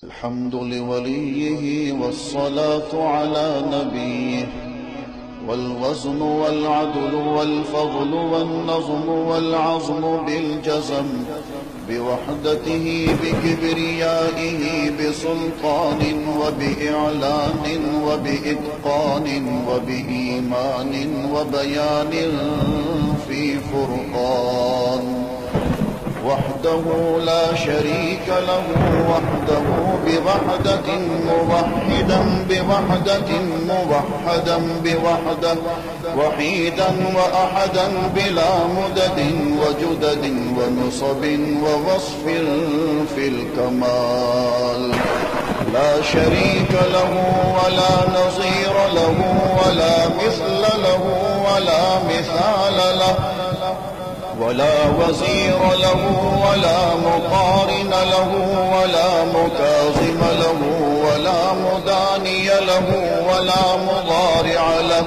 الحمد لوليه والصلاة على نبيه، والوزن والعدل والفضل والنظم والعظم بالجزم، بوحدته بكبريائه بسلطان وبإعلان وبإتقان وبإيمان وبيان في فرقان، وحده لا شريك له، وحده بوحدة موحدا بوحدة موحدا بوحدة، وحيدا وأحدا بلا مدد وجدد ونصب ووصف في الكمال، لا شريك له ولا نظير له ولا مثل له ولا مثال له، ولا وزير له ولا مقارن له ولا مكاظم له ولا مداني له ولا مضارع له،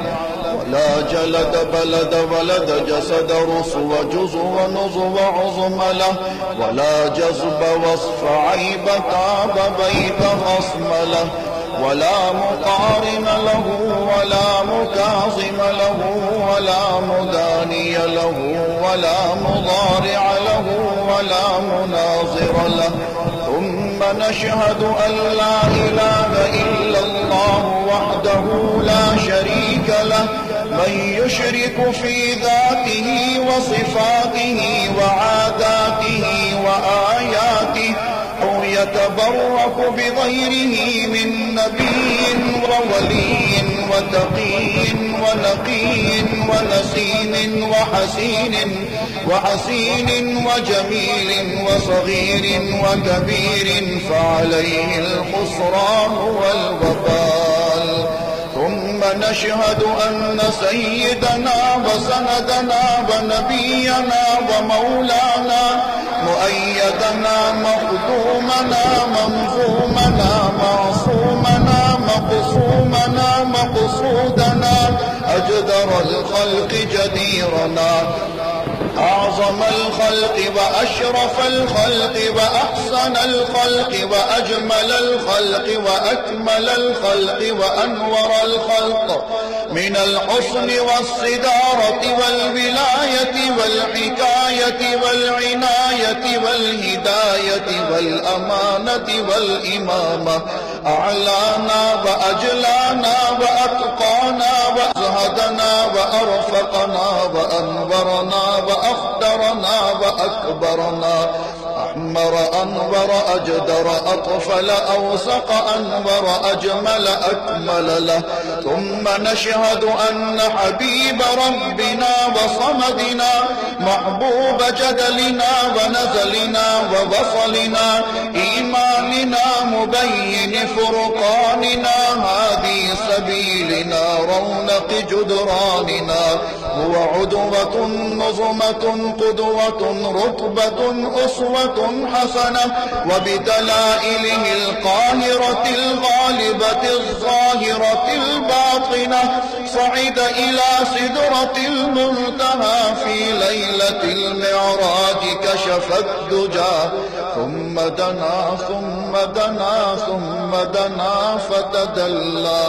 ولا جلد بلد ولد جسد رسو جزو ونظو عظم له، ولا جذب وصف عيب كاب بيت خصم له، ولا مقارن له ولا مكاظم له ولا مداني له ولا مضارع له ولا مناظر له. ثم نشهد أن لا إله إلا الله وحده لا شريك له، من يشرك في ذاته وصفاته وعاداته وآياته أو يتبرك بغيره من نبي وولي وتقي ونقي ونسيم وحسين وجميل وصغير وكبير، فعليه الخسران والوبال. ثم نشهد أن سيدنا وسندنا ونبينا ومولانا مؤيدنا مخدومنا منظومنا معصومنا مقصومنا مقصودنا أجدر الخلق جديرنا أعظم الخلق وأشرف الخلق وأحسن الخلق وأجمل الخلق وأكمل الخلق وأنور الخلق، من الحسن والصدارة والولاية والحكاية والعناية والهداية والأمانة والإمامة، أعلانا وأجلانا وأتقانا وأزهدنا وأرفقنا وأنورنا وأخدرنا وأكبرنا، أحمر أنور أجدر أطفل أوسق أنور أجمل أكمل له. ثم نشهد أن حبيب ربنا وصمدنا محبوب جدلنا ونزلنا ووصلنا إيماننا مبين فرقاننا هادي سبيلنا رونق جدراننا، هو عدوة نظمة قدوة رتبة أسوة حسنة، وبدلائله القاهرة الغالبة الظاهرة الباطنة صعد إلى سدرة المنتهى في ليلة المعراج كشف الدجى، ثم دنا ثم دنا ثم دنا فتدلى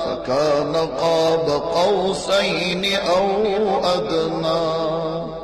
فكان قاب قوسين أو أدنى.